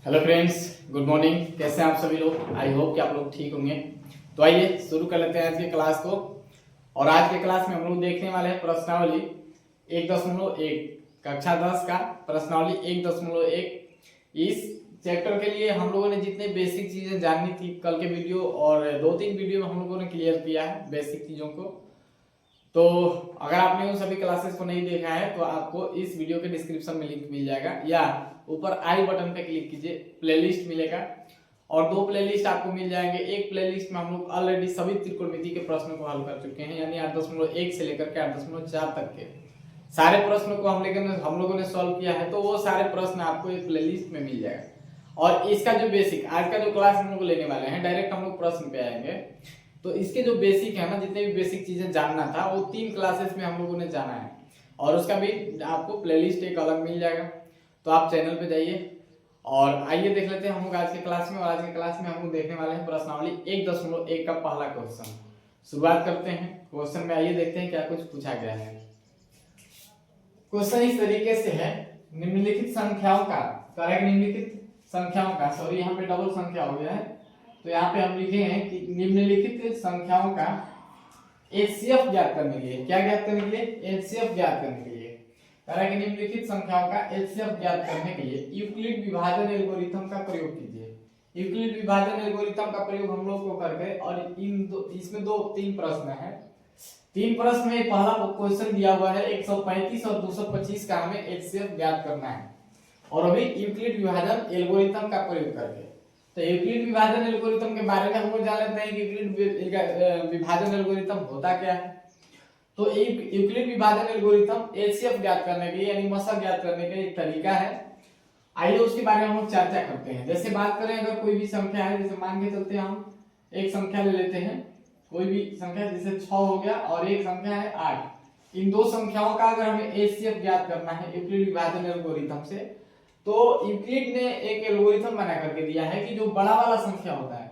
Hello friends, good morning. कैसे हैं आप सभी लोग? आई होप कि आप लोग ठीक होंगे। तो आइए शुरू कर लेते हैं आज की क्लास को। और आज के क्लास में हम लोग देखने वाले हैं प्रश्नावली 1.1 कक्षा 10 का प्रश्नावली 1.1। इस चैप्टर के लिए हम लोगों ने जितने बेसिक चीजें जाननी थी कल के वीडियो और 2-3 वीडियो में हम लोगों ने क्लियर किया है बेसिक चीजों को। तो अगर आपने उन सभी क्लासेस को नहीं देखा है तो आपको इस वीडियो के डिस्क्रिप्शन में लिंक मिल जाएगा या ऊपर आई बटन पे क्लिक कीजिए, प्लेलिस्ट मिलेगा और 2 प्लेलिस्ट आपको मिल जाएंगे। एक प्लेलिस्ट में हम लोग ऑलरेडी सभी त्रिकोणमिति के प्रश्नों को हल कर चुके हैं, यानी 8.1 से लेकर के 8.4 तक के सारे प्रश्नों को हम लोगों ने सॉल्व किया है। तो वो सारे प्रश्न आपको एक प्लेलिस्ट में मिल जाएगा। और इसका जो बेसिक आज का जो क्लास हम लोग लेने वाले हैं, डायरेक्ट हम लोग प्रश्न पे आएंगे। तो इसके जो बेसिक है ना, जितने भी बेसिक चीजें जानना था वो 3 क्लासेस में हम लोगों ने जाना है और उसका भी आपको प्लेलिस्ट एक अलग मिल जाएगा। तो आप चैनल पे जाइए और आइए देख लेते हैं हम लोग आज के क्लास में। और आज के क्लास में हम लोग देखने वाले हैं प्रश्नावली 1.1 का पहला क्वेश्चन। शुरुआत करते हैं क्वेश्चन में। आइए देखते हैं क्या कुछ पूछा गया है। क्वेश्चन इस तरीके से है, निम्नलिखित संख्याओं का, करेक्ट, निम्नलिखित संख्याओं का, सॉरी यहाँ पे डबल संख्या हो गया है। तो यहाँ पे हम लिखे हैं कि निम्नलिखित संख्याओं का एचसीएफ ज्ञात करने के लिए, क्या ज्ञात करने के लिए? एचसीएफ ज्ञात करने के लिए। कह कि निम्नलिखित संख्याओं का एचसीएफ ज्ञात करने के लिए यूक्लिड विभाजन एल्गोरिथम का प्रयोग कीजिए। यूक्लिड विभाजन एल्गोरिथम का प्रयोग हम लोग को करके, और इसमें 3 प्रश्न है। 3 प्रश्न में पहला क्वेश्चन दिया हुआ है 135 और 225 का हमें एचसीएफ ज्ञात करना है और अभी यूक्लिड विभाजन एल्गोरिथम का प्रयोग करके। तो यूक्लिड विभाजन एल्गोरिथम के बारे में हम लोग जान लेते हैं कि यूक्लिड विभाजन एल्गोरिथम होता क्या है। तो यूक्लिड विभाजन एल्गोरिथम एचसीएफ ज्ञात करने के लिए यानी मशक ज्ञात करने का एक तरीका है। आइए उसके बारे में हम लोग चर्चा करते हैं। जैसे बात करें, अगर कोई भी संख्या है, जैसे मान के चलते हैं हम एक संख्या ले लेते हैं, कोई भी संख्या, जैसे 6 हो गया और एक संख्या है 8। इन 2 संख्याओं का अगर हमें एचसीएफ ज्ञात करना है यूक्लिड विभाजन एल्गोरिथम से, तो यूक्लिड ने एक एल्गोरिथम बना करके दिया है कि जो बड़ा वाला संख्या होता है,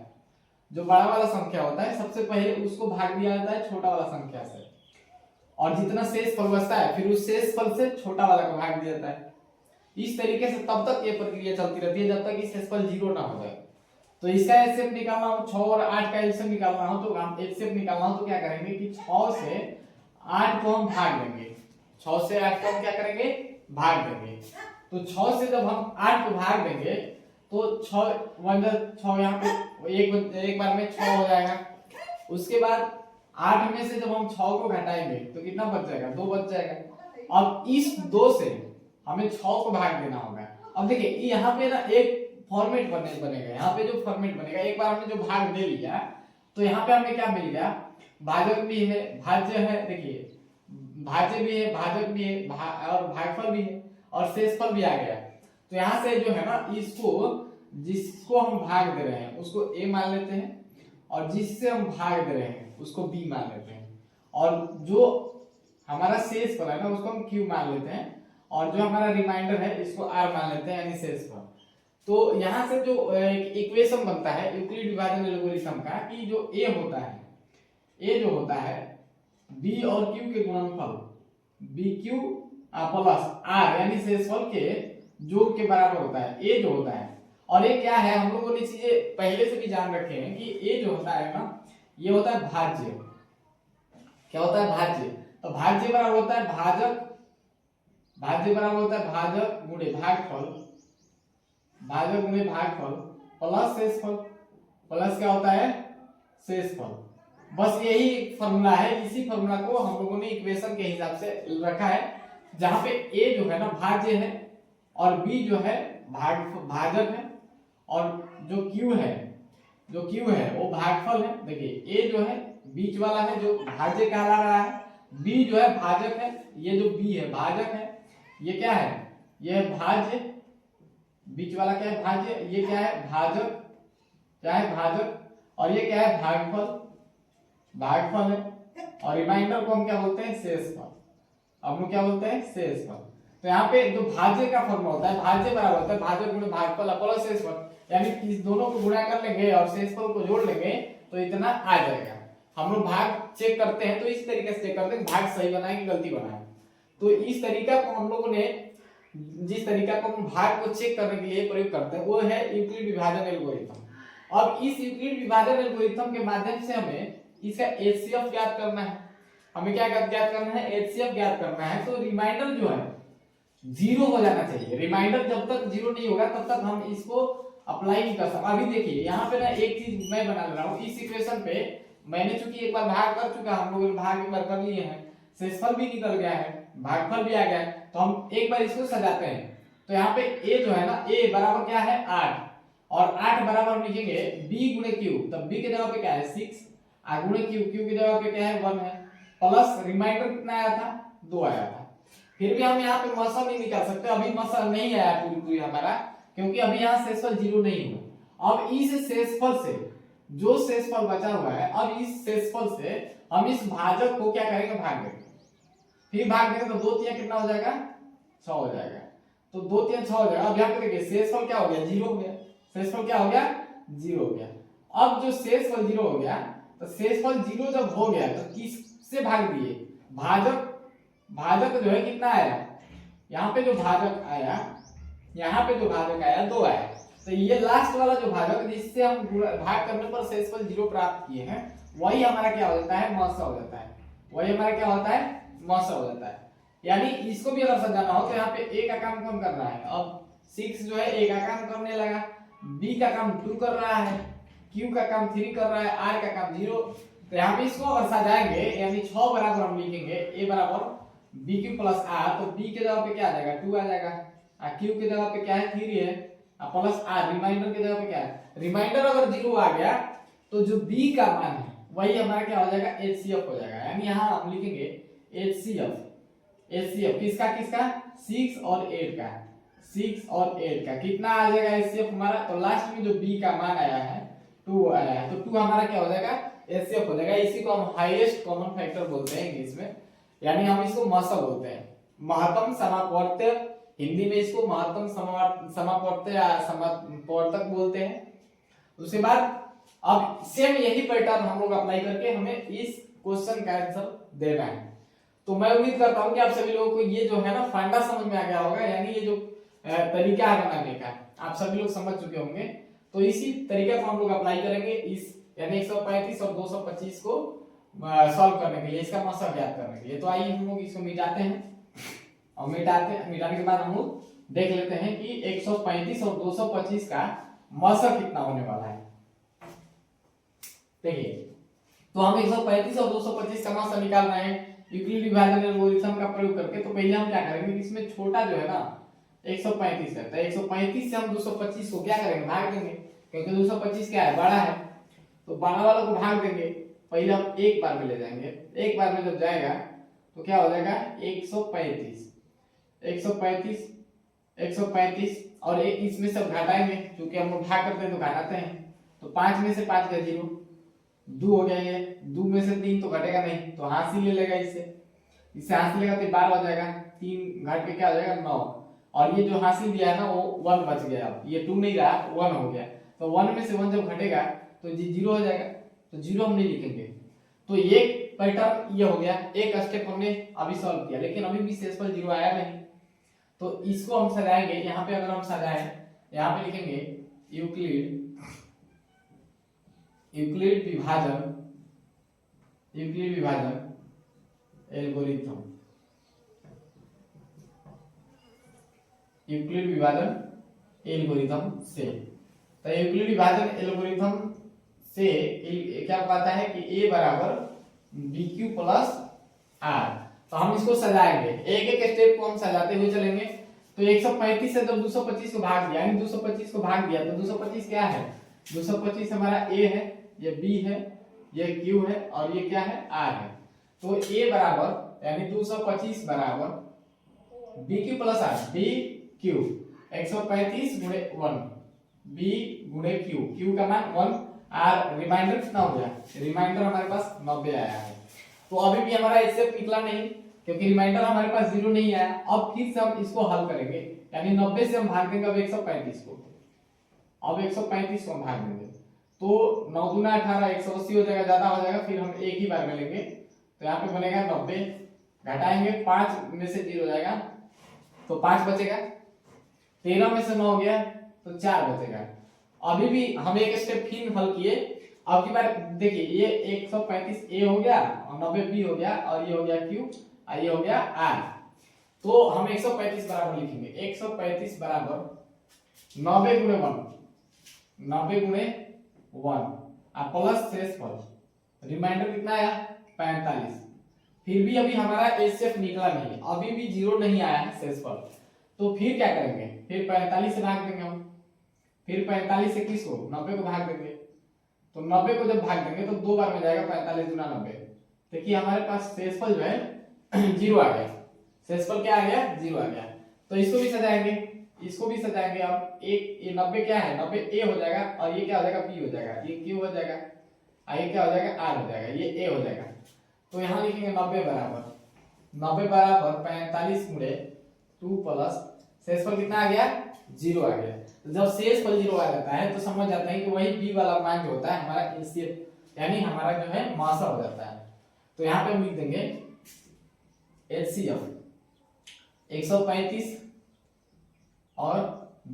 जो बड़ा वाला संख्या होता है, सबसे पहले उसको भाग दिया जाता है छोटा वाला संख्या से, और जितना शेष फल बचता है फिर उस शेष फल से छोटा वाला को भाग दिया जाता है। इस तरीके से तब तक ये प्रक्रिया चलती रहती है जब तक कि शेषफल 0 ना हो जाए। तो इसका एचसीएफ निकालना हो, 6 और 8 का एचसीएफ निकालना हो, तो हम एचसीएफ निकालना हो तो क्या करेंगे कि 6 से 8 को हम भाग देंगे। 6 से 8 को हम क्या करेंगे? भाग देंगे। तो 6 से जब हम 8 को भाग देंगे तो 6 यहाँ पे एक बार में 6 हो जाएगा। उसके बाद 8 में से जब हम 6 को घटाएंगे तो कितना बच जाएगा? 2 बच जाएगा। अब इस 2 से हमें 6 को भाग देना होगा। अब देखिए यहाँ पे ना एक फॉर्मेट बनेगा, यहाँ पे जो फॉर्मेट बनेगा, एक बार हमने जो भाग दे लिया तो यहाँ पे हमें क्या मिल गया? भाजक भी है, भाज्य है, देखिए भाज्य भी है, भाजक भी है, और भागफल भी है और शेषफल भी आ गया। तो यहाँ से जो है ना, इसको जिसको हम भाग दे रहे हैं उसको a मान लेते हैं और जिससे हम भाग दे रहे हैं उसको b मान लेते हैं, और जो हमारा शेषफल है ना उसको हम q मान लेते हैं, और जो हमारा रिमाइंडर है इसको r मान लेते हैं, यानी शेषफल। तो यहाँ से जो इक्वेशन बनता है यूक्लिड विभाजन एल्गोरिथम का, कि जो a होता है, a जो होता है b और q के गुणनफल bq प्लस r यानी शेषफल के योग के बराबर होता है, a जो होता है। और ये क्या है, हम लोगों ने चीजें पहले से भी जान रखे हैं कि a जो होता है ना, ये होता है भाज्य। क्या होता है? भाज्य। तो भाज्य बराबर होता है भाजक, भाज्य बराबर होता है भाजक गुणे भागफल, भाजक गुणे भागफल प्लस शेषफल, प्लस क्या होता है? शेषफल। बस यही फॉर्मूला है। इसी फॉर्मूला को हम लोगों ने इक्वेशन के हिसाब से रखा है, जहां पे a जो है ना भाज्य है और b जो है भाजक है, और जो q है वो भागफल है। देखिए a जो है बीच वाला है जो भाज्य कहला रहा है, b जो है भाजक है, ये जो b है भाजक है, ये क्या है? ये भाज्य, बीच वाला क्या है? भाज्य। ये क्या है? भाजक, क्या है? भाजक। और ये क्या है? भागफल, भागफल है। और रिमाइंडर को हम क्या बोलते हैं? शेषफल। अब हम क्या बोलते हैं? शेषफल। तो यहाँ पे जो भाज्य का फॉर्मूला होता है, भाज्य बराबर होता है भाजक गुणे भागफल प्लस शेषफल, यानी इस दोनों को गुणा कर लेंगे और शेषफल को जोड़ लेंगे तो इतना आ जाएगा। हम लोग भाग चेक करते हैं तो इस तरीके से चेक करते हैं भाग सही बना है कि गलती बना है। तो इस तरीका को हम लोगों ने जिस तरीका को हम भाग को चेक करने के लिए प्रयोग करते हैं वो है यूक्लिड विभाजन एल्गोरिथम। अब इस यूक्लिड विभाजन एल्गोरिथम के माध्यम से हमें इसका एचसीएफ ज्ञात करना है। हमें क्या ज्ञात करना है? एचसीएफ ज्ञात करना है। तो रिमाइंडर जो है 0 हो जाना चाहिए। रिमाइंडर जब तक 0 नहीं होगा तब तक हम इसको अप्लाई नहीं कर सकते। अभी देखिए यहाँ पे ना एक चीज मैं बना ले रहा हूँ। इस इक्वेशन पे मैंने चूंकि एक बार भाग कर चुका, हम लोग भाग एक बार कर लिए हैं, शेषफल भी निकल गया है, भागफल भी आ गया है, तो हम एक बार इसको सजाते हैं। तो यहाँ पे a जो है ना, a बराबर क्या है 8, और 8 बराबर हम लिखेंगे b गुणे q। तब b के जगह पे क्या है 6, आ गुणे q, q की जगह पे क्या है 1 है, प्लस रिमाइंडर कितना आया था 2 आया था। फिर भी हम यहाँ पे मसा नहीं निकाल सकते, अभी मसा नहीं आया पूरी हमारा, क्योंकि अभी यहाँ शेषफल 0 नहीं हुआ। अब इस शेषफल से जो शेषफल बचा हुआ है, अब इस शेषफल से हम इस भाजक को क्या करेंगे? भाग देंगे। फिर भाग देंगे तो 2 3 कितना हो जाएगा? 6 हो जाएगा। तो 2 3 6 हो जाएगा। अब यहाँ पे देखिए शेषफल क्या हो गया? 0 हो गया। शेषफल क्या हो गया? 0 हो गया। अब जो शेषफल 0 हो गया, तो शेषफल 0 जब हो गया तो किससे भाग दिए? भाजक। भाजक जो है कितना आया? यहाँ पे जो भाजक आया, यहाँ पे जो भाजक आया 2 आया। तो ये लास्ट वाला जो भाजक जिससे हम भाग करने पर शेषफल 0 प्राप्त किए हैं, वही हमारा क्या हो जाता है? मौसा हो जाता है। वही हमारा क्या होता है? मौसा हो जाता है। यानी इसको भी अगर समझाना हो तो यहाँ पे a का काम कौन कर रहा है? अब 6 जो है a का काम करने लगा, b का काम 2 कर रहा है, q का काम 3 कर रहा है, r का काम 0। तो यहाँ पे इसको अगर सजाएंगे, यानी 6 बराबर हम लिखेंगे a बराबर bq प्लस r, तो b के जगह पे क्या आ जाएगा? 2 आ जाएगा, q के जगह पे क्या है? 3 है, प्लस r रिमाइंडर के जगह पे क्या है? रिमाइंडर अगर 0 आ गया तो जो b का मान है वही हमारा क्या हो जाएगा? HCF हो जाएगा। यानी यहाँ हम लिखेंगे HCF। HCF किसका किसका? 6 और 8 का। 6 और 8 का कितना आ जाएगा HCF हमारा? तो लास्ट में जो b का मान आया है 2 आया है, तो 2 हमारा क्या हो जाएगा? HCF हो जाएगा। इसी को हम हाईएस्ट कॉमन फैक्टर बोलते हैं इंग्लिश में, यानी हम इसको मसा बोलते हैं, महत्तम समापवर्त्य। हिंदी में इसको महत्तम समापवर्त्य या समापवर्तक बोलते हैं। उसके बाद अब सेम यही पैटर्न हम लोग अप्लाई करके हमें इस क्वेश्चन का आंसर देना है। तो मैं उम्मीद करता हूं कि आप सभी लोगों को ये जो है ना फांडा समझ में आ गया होगा, यानी ये जो तरीका है बनाने का आप सभी लोग समझ चुके होंगे। तो इसी तरीके को हम लोग अप्लाई करेंगे इस यानी 135 और 225 को सॉल्व करने के लिए, इसका मसा ज्ञात करने के लिए। तो आइए हम लोग इसको मिटाते हैं, और मिटाने के बाद हम लोग देख लेते हैं कि 135 और 225 का मसा कितना होने वाला है। देखिए, तो हम 135 और 225 का मसा निकाल रहे हैं यूक्लिड विभाजन एल्गोरिथम का प्रयोग करके। तो पहले हम क्या करेंगे, इसमें छोटा जो है ना 135 है, तो 135 से हम 225 को क्या करेंगे? भाग देंगे, क्योंकि 225 क्या है? बड़ा है, तो बड़ा वाला को भाग देंगे। पहले हम एक बार में ले जाएंगे, एक बार में जब जाएगा तो क्या हो जाएगा? 135 और एक इसमें सब घटाएंगे, क्योंकि हम लोग भाग करते हैं तो घटाते हैं। तो 5 में से 5 गया 0, 2 हो गया, ये 2 में से 3 तो घटेगा नहीं, तो हासिल ले लेगा, इससे हासिल लेगा तो 12 हो जाएगा, 3 घट के क्या हो जाएगा? 9। और ये जो हासिल दिया है ना वो 1 बच गया, अब ये 2 नहीं रहा 1 हो गया। तो 1 में से 1 जब घटेगा तो ये 0 हो जाएगा, तो 0 हम नहीं लिखेंगे। तो ये पैटर्न ये हो गया, एक स्टेप हमने अभी सॉल्व किया, लेकिन अभी भी शेषफल 0 आया नहीं। तो इसको हम सजाएंगे। यहाँ पे अगर हम सजाएं, यहाँ पे लिखेंगे यूक्लिड विभाजन एल्गोरिथम, यूक्लिड विभाजन एल्गोरिथम से। तो यूक्लिड विभाजन एल्गोरिथम से क्या कहता है कि a बराबर bq प्लस r। तो हम इसको सजाएंगे, एक एक स्टेप को हम सजाते हुए चलेंगे। तो 135 से जब 225 को भाग दिया, यानी 225 को भाग दिया, तो 225 क्या है? 225 हमारा a है, ये b है, ये q है, और ये क्या है? r है। तो a बराबर यानी 225 बराबर bq प्लस r, bq 135 गुणे 1, b गुणे q का मान 1, r रिमाइंडर कितना हो गया? रिमाइंडर हमारे पास 90 आया है। तो अभी भी हमारा इससे निकला नहीं, क्योंकि रिमाइंडर हमारे पास 0 नहीं आया। अब फिर से हम इसको हल करेंगे, यानी 90 से हम भाग देंगे अब 135 को, अब 135 को हम भाग देंगे, तो 9 दूना 18, 180 हो जाएगा, ज्यादा हो जाएगा, फिर हम एक ही बार में लेंगे। तो यहाँ पे बनेगा 90, घटाएंगे 5 में से 0 हो जाएगा, तो 5 बचेगा। 13 में से 9 गया तो 4 बचेगा। अभी भी हम एक स्टेप फिर हल किए। अब की बार देखिए ये 135 ए हो गया और 90 बी हो गया और ये हो गया क्यू और ये हो गया आर। तो हम 135 बराबर लिखेंगे 135 बराबर 90 गुणे 1, 90 गुणे 1 प्लस शेषफल रिमाइंडर कितना आया 45। फिर भी अभी हमारा एचसीएफ निकला नहीं, अभी भी जीरो नहीं आया है शेषफल। तो फिर क्या करेंगे, फिर 45 से भाग देंगे हम। फिर 45 से किसको 90 को भाग देंगे। तो 90 को जब भाग देंगे तो 2 बार में जाएगा 45 गुना 90। देखिए हमारे पास शेषफल जो है जीरो आ गया। शेषफल क्या आ गया जीरो आ गया। तो इसको भी सजाएंगे, इसको भी सजाएंगे। अब एक ये 90 क्या है 90 ए हो जाएगा और ये क्या हो जाएगा बी हो जाएगा, ये क्यू हो जाएगा और ये क्या हो जाएगा आर हो जाएगा, ये ए हो जाएगा। तो यहाँ लिखेंगे 90 बराबर 45 गुणे 2 प्लस शेषफल कितना आ गया जीरो आ गया। तो जब शेषफल जीरो आ जाता है तो समझ जाते हैं कि वही बी वाला मान जो होता है हमारा एचसीएफ यानी हमारा जो है मासा हो जाता है। तो यहाँ पे हम लिख देंगे एचसीएफ 135 और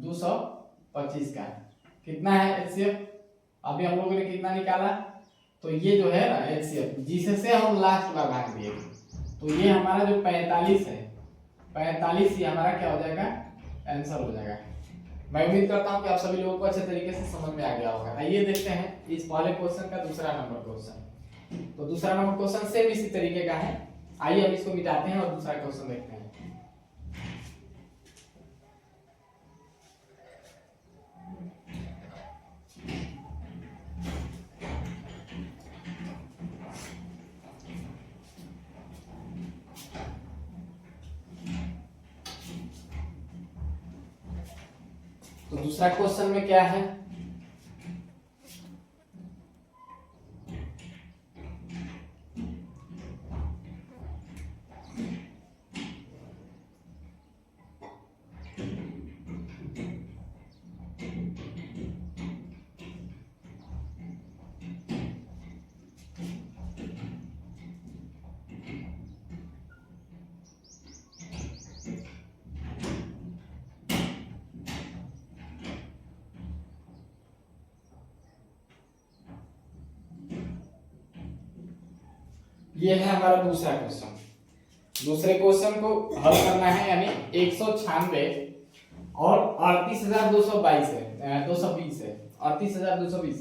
225 का कितना है एचसीएफ। अभी हम लोगों ने कितना निकाला, तो ये जो है ना एचसीएफ जिससे हम लास्ट बार भाग दिए, तो ये हमारा जो 45 है 45 ये हमारा क्या हो जाएगा आंसर हो जाएगा। मैं उम्मीद करता हूं कि आप सभी लोगों को अच्छे तरीके से समझ में आ गया होगा। आइए देखते हैं इस पहले क्वेश्चन का दूसरा नंबर क्वेश्चन। तो दूसरा नंबर क्वेश्चन सेम इसी तरीके का है। आइए हम इसको मिटाते हैं और दूसरा क्वेश्चन देखते हैं। तो दूसरा क्वेश्चन में क्या है, ये है हमारा दूसरा क्वेश्चन। दूसरे क्वेश्चन को हल करना है यानी 196 और 38,222 है 220 है 38,220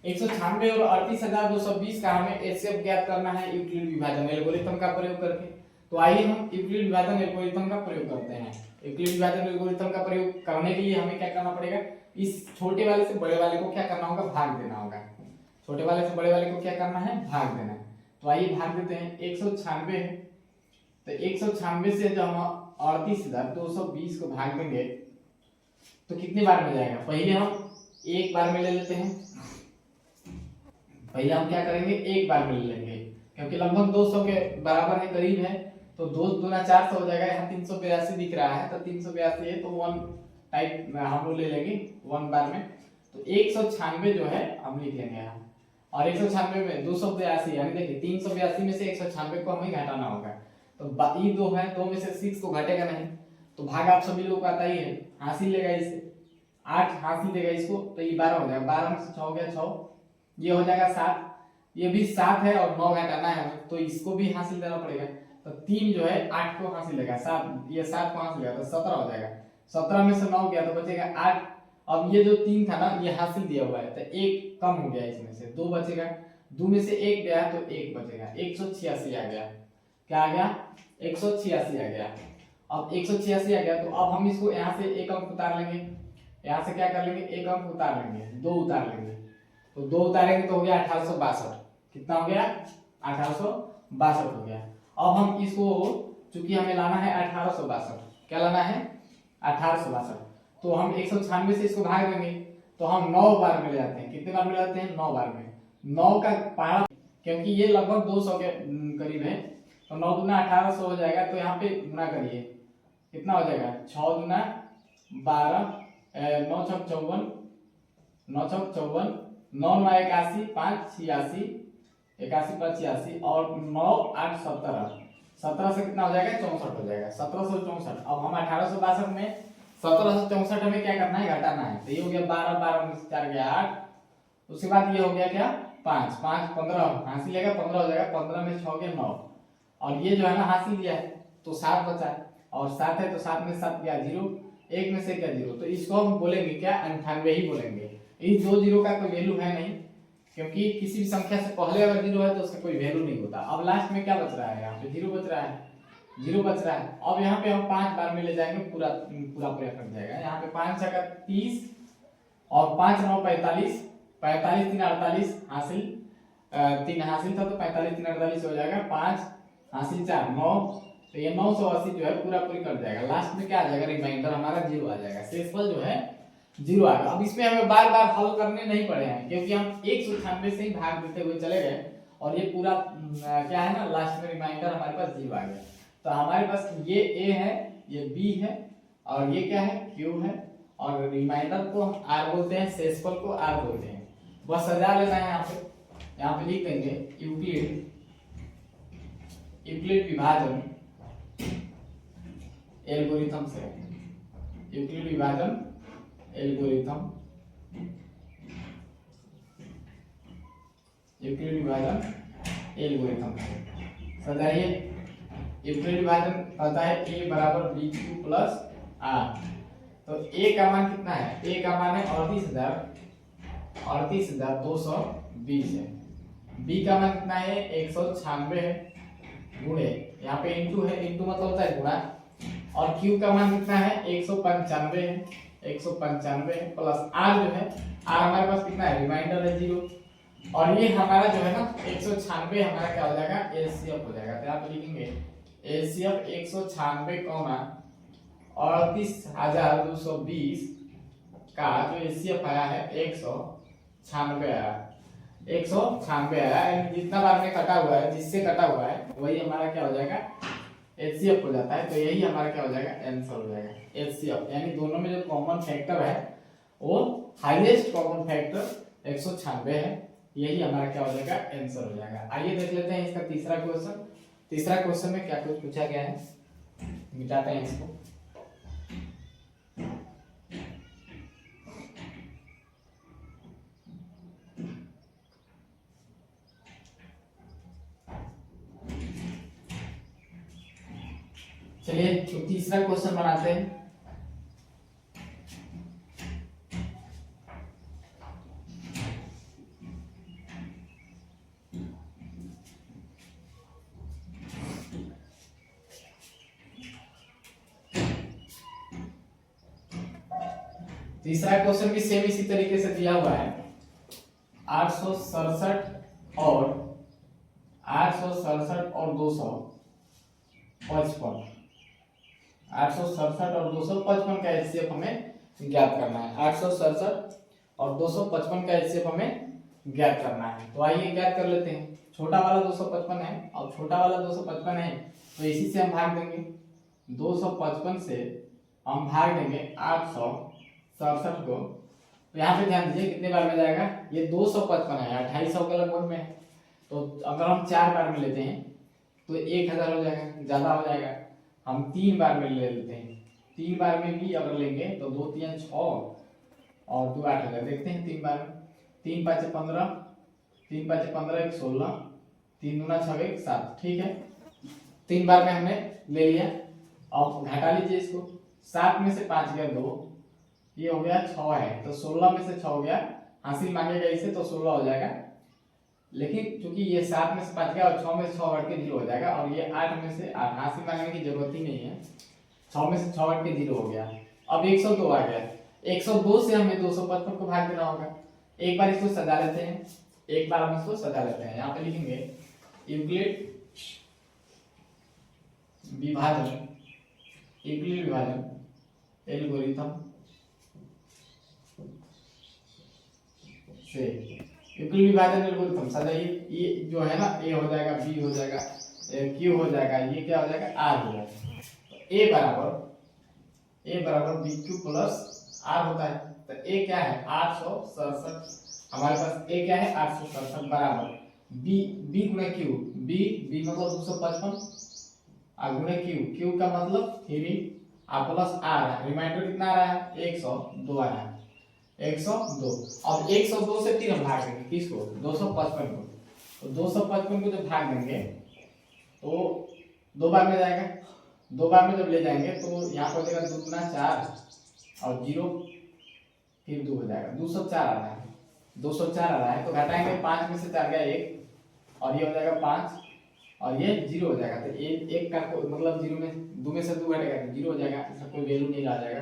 196 और 38,220 का हमें एचसीएफ ज्ञात करना है यूक्लिड विभाजन एल्गोरिथम का प्रयोग करके। तो आइए हम यूक्लिड विभाजन एल्गोरिथम का प्रयोग करते हैं। यूक्लिड विभाजन एल्गोरिथम का प्रयोग करने के लिए हमें क्या करना पड़ेगा, इस छोटे वाले से बड़े वाले को क्या करना होगा भाग देना होगा। छोटे वाले से बड़े वाले को क्या करना है भाग देना है। तो आइए भाग देते हैं 196 है तो 196 से जब हम 38,220 को भाग देंगे तो कितनी बार में जाएगा। पहले हम एक बार में ले लेते हैं, पहले हम क्या करेंगे एक बार में ले लेंगे क्योंकि लगभग 200 के बराबर है करीब है। तो 2 दूना 400 हो जाएगा। यहाँ 382 दिख रहा है तो 382 है तो 1 टाइप हम लोग ले लेंगे 1 बार में। तो 196 जो है हम लिख लेंगे यहाँ और 196 में 282 यानी देखिए 382 में से 196 को हमें घटाना होगा। तो ये 2 है 2 में से 6 को घटेगा नहीं तो भाग आप सभी लोगों को आता ही है, हासिल लेगा इसे 8 हासिल लेगा इसको तो ये 12 हो जाएगा। 12 में से 6 हो गया 6, ये हो जाएगा 7, ये भी 7 है और 9 घटाना है तो इसको भी हासिल देना पड़ेगा। तो 3 जो है 8 को हासिल लेगा 7, ये 7 को हासिल लेगा तो 17 हो जाएगा। 17 में से 9 गया तो बचेगा 8। अब ये जो 3 था ना ये हासिल दिया हुआ है तो 1 कम हो गया, इसमें से 2 बचेगा। 2 में से 1 गया तो 1 बचेगा। 186 आ गया। क्या आ गया 186 आ गया। अब 186 आ गया तो अब हम इसको यहाँ से 1 अंक उतार लेंगे। यहाँ से क्या कर लेंगे 1 अंक उतार लेंगे, 2 उतार लेंगे। तो 2 उतारेंगे तो हो गया 1862। कितना हो गया 1862 हो गया। अब हम इसको चूंकि हमें लाना है 1862, क्या लाना है 1862 तो हम 196 से इसको भाग देंगे तो हम 9 बार में ले जाते हैं। कितने बार में ले जाते हैं 9 बार में। 9 का पारा क्योंकि ये लगभग 200 के करीब है तो 9 दूना 1800 हो जाएगा। तो यहाँ पे गुना करिए कितना हो जाएगा 6 दूना 12 9 छक 54 9 छक 54 9 9 81 5 86 81 5 86 और 9 8 17 17 से कितना हो जाएगा 64 हो जाएगा 1764। अब हम 1862 में 1764 हमें क्या करना है घटाना है। तो ये हो गया 12 12 में से 4 गया 8। उसके बाद ये हो गया क्या 5 5 15 हासिल लेगा 15 हो जाएगा 15 में 6 गया 9। और ये जो है ना हासिल लिया है तो 7 बचा है और 7 है तो 7 में 7 गया 0 1 में से क्या 0। तो इसको हम बोलेंगे क्या 98 ही बोलेंगे। इस दो जीरो का कोई वैल्यू है नहीं क्योंकि किसी भी संख्या से पहले अगर 0 है तो उसका कोई वैल्यू नहीं होता। अब लास्ट में क्या बच रहा है यहाँ पे 0 बच रहा है 0 बच रहा है। अब यहाँ पे हम 5 बार में ले जाएंगे पूरा पूरा पूरा कट जाएगा। यहाँ पे 5 छक्का 30 और 5 9 45 45 3 48 हासिल 3 हासिल था तो 45 3 48 हो जाएगा 5 हासिल 4 9। तो ये 980 जो है पूरा पूरी कट जाएगा। लास्ट में क्या आ जाएगा रिमाइंडर हमारा 0 आ जाएगा। शेषफल जो है 0 आएगा। अब इसमें हमें बार बार हल करने नहीं पड़े हैं क्योंकि हम 198 से ही भाग देते हुए चले गए और ये पूरा क्या है ना लास्ट में रिमाइंडर हमारे पास 0 आ गया। तो हमारे पास ये A है ये B है और ये क्या है Q है और रिमाइंडर को R बोलते हैं शेषफल को R बोलते हैं। बस सजा लेना है। यहाँ पे लिख देंगे यूक्लिड विभाजन एल्गोरिथम से यूक्लिड विभाजन एल्गोरिथम यूक्लिड विभाजन एल्गोरिथम सजाइए। यूक्लिड विभाजन कहता है a बराबर bq प्लस r। तो a का मान कितना है a का मान है 38,220 है। b का मान कितना है 196 है गुणे यहाँ पे इंटू है इंटू मतलब होता है गुणा और q का मान कितना है 195 है 195 प्लस r जो है r हमारे पास कितना है रिमाइंडर है 0 और ये हमारा जो है ना 196 हमारा क्या हो जाएगा एचसीएफ हो जाएगा। तो आप लिखेंगे एचसीएफ 196 38,220 का जो एचसीएफ आया है 196 आया 196 आया। जितना बार में कटा हुआ है जिससे कटा हुआ है वही हमारा क्या हो जाएगा एचसीएफ हो जाता है। तो यही हमारा क्या हो जाएगा आंसर हो जाएगा एचसीएफ। यानी दोनों में जो कॉमन फैक्टर है वो हाईएस्ट कॉमन फैक्टर 196 है। यही हमारा क्या हो जाएगा आंसर हो जाएगा। आइए देख लेते हैं इसका तीसरा क्वेश्चन। तीसरा क्वेश्चन में क्या कुछ पूछा गया है मिटाते हैं इसको। चलिए तो तीसरा क्वेश्चन बनाते हैं। तीसरा क्वेश्चन भी सेम इसी तरीके से दिया हुआ है 867 और 255 867 और 255 का एचसीएफ हमें ज्ञात करना है। 867 और 255 का एचसीएफ हमें ज्ञात करना है। तो आइए ज्ञात कर लेते हैं। छोटा वाला 255 है और छोटा वाला 255 है तो इसी से हम भाग देंगे 255 से हम भाग देंगे 867 को। तो यहाँ पे ध्यान दीजिए कितने बार में जाएगा ये 255 है 2800 के लगभग में है। तो अगर हम 4 बार में लेते हैं तो 1000 हो जाएगा ज्यादा हो जाएगा। हम 3 बार में ले लेते हैं 3 बार में भी अगर लेंगे तो 2 3 6 और 2 8 हो देखते हैं 3 बार में 3 5 15 3 5 15 1 16 3 दूना 6 1 7 ठीक है। 3 बार में हमने ले लिया। अब घटा लीजिए इसको 7 में से 5 गया 2 ये हो गया 6 है तो 16 में से 6 हो गया हासिल मांगेगा इसे तो 16 हो जाएगा। लेकिन क्योंकि ये 7 में से 5 गया और 6 में से 6 हट के 0 हो जाएगा और ये 8 में से 8 हासिल मांगने की जरूरत ही नहीं है 6 में से 6 हट के 0 हो गया। अब 102 आ गया 102 से हमें 255 को भाग देना होगा। एक बार इसको सजा लेते हैं एक बार हम इसको सजा लेते हैं। यहाँ पे लिखेंगे यूक्लिड विभाजन एल्गोरिथम से यूक्लिड विभाजन एल्गोरिथम सजाइए। ये जो है ना ए हो जाएगा बी हो जाएगा क्यू हो जाएगा ये क्या हो जाएगा आर हो जाएगा। ए बराबर बी क्यू प्लस आर होता है। तो ए क्या है 867 हमारे पास ए क्या है 867 बराबर बी गुणा क्यू बी मतलब 255 और गुणे क्यू, क्यू का मतलब 3 और प्लस आ रहा है, रिमाइंडर कितना आ रहा है 102 आ रहा है, 102। अब 102 से फिर हम भाग देंगे किसको 255 को, तो 255 को जब भाग देंगे तो 2 बार में जाएगा, 2 बार में जब ले जाएंगे तो यहाँ पर देगा 2 गुना 4 और 0 फिर 2 हो जाएगा, 204 आ रहा है, 204 आ रहा है। तो घटाएंगे 5 में से 4 गया 1 और ये हो जाएगा 5 और ये 0 हो जाएगा। तो एक का मतलब 0 में 2 में से 2 घटेगा 0 हो जाएगा, इसका कोई वैल्यू नहीं आ जाएगा।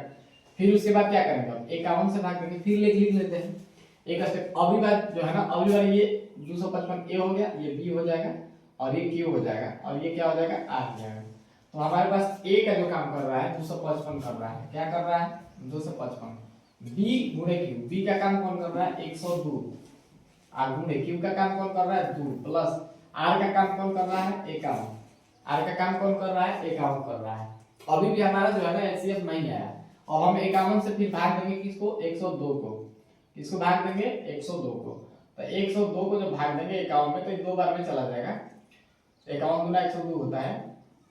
फिर उसके बाद क्या करेंगे, अब 51 से भाग देंगे, फिर लिख लेते हैं एक स्टेप। अगली बार जो है ना, अगली बार ये 255 ए हो गया, ये बी हो जाएगा और ये क्यू हो जाएगा और ये क्या हो जाएगा आर हो जाएगा। तो हमारे पास ए का जो काम कर रहा है 255 कर रहा है, क्या कर रहा है 255। बी गुणे क्यू, बी का काम कौन कर रहा है 102 और गुणे क्यू का काम कौन कर रहा है 2 प्लस आर का काम कौन कर रहा है 51, आर का काम कौन कर रहा है 51 कर रहा है। अभी भी हमारा जो है ना एचसीएफ नहीं आया और हम 51 से फिर भाग देंगे किसको 102 को, किसको भाग देंगे 102 को। तो 102 को जब भाग देंगे 51 में तो ये 2 बार में चला जाएगा, 51 गुना 102 होता है,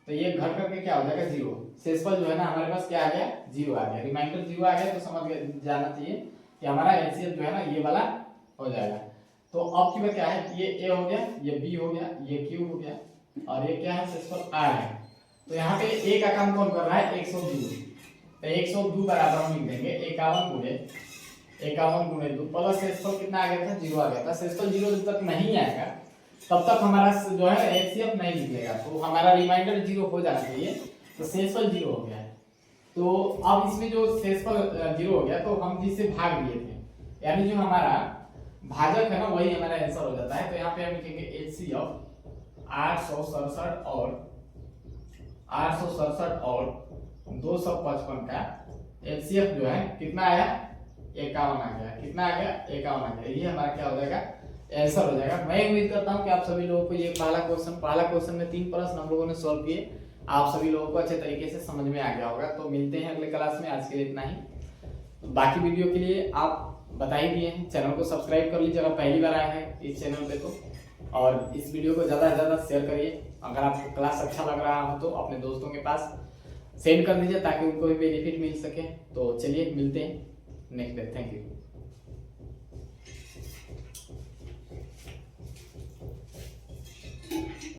तो ये घट करके क्या हो जाएगा 0। शेषफल जो है ना हमारे पास क्या आ गया 0 आ गया, रिमाइंडर 0 आ गया। तो समझ जाना चाहिए कि हमारा एचसीएफ जो है ना ये वाला हो जाएगा। तो अब की बात क्या है, ये ए हो गया, ये बी हो गया, ये क्यू हो गया और ये क्या है शेषफल आर है। तो यहाँ पे ए का काम कौन कर रहा है 102, तो 102 बराबर हम लिख देंगे 51 गुणे 2 प्लस शेषफल कितना आ गया था 0 आ गया था। शेषफल 0 जब तक नहीं आएगा तब तक हमारा जो है एचसीएफ नहीं निकलेगा, तो हमारा रिमाइंडर 0 हो जाना चाहिए। तो शेषफल 0 हो गया है, तो अब इसमें जो शेषफल 0 हो गया तो हम जिससे भाग लिए थे, यानी जो हमारा भाजक है ना वही हमारा आंसर हो जाता है। तो यहाँ पे हम लिखेंगे एचसीएफ 867 और 255 का एचसीएफ जो है कितना आया 51 आ गया, कितना आ गया 51 आ गया। ये हमारा क्या हो जाएगा आंसर हो जाएगा। मैं उम्मीद करता हूँ कि आप सभी लोगों को ये पहला क्वेश्चन में 3 प्रश्न हम लोगों ने सॉल्व किए, आप सभी लोगों को अच्छे तरीके से समझ में आ गया होगा। तो मिलते हैं अगले क्लास में, आज के लिए इतना ही। तो बाकी वीडियो के लिए आप बता ही दिए हैं, चैनल को सब्सक्राइब कर लीजिए अगर पहली बार आए हैं इस चैनल पे तो, और इस वीडियो को ज़्यादा से ज़्यादा शेयर करिए। अगर आपको क्लास अच्छा लग रहा हो तो अपने दोस्तों के पास सेंड कर दीजिए ताकि उनको भी बेनिफिट मिल सके। तो चलिए मिलते हैं नेक्स्ट डे, थैंक यू।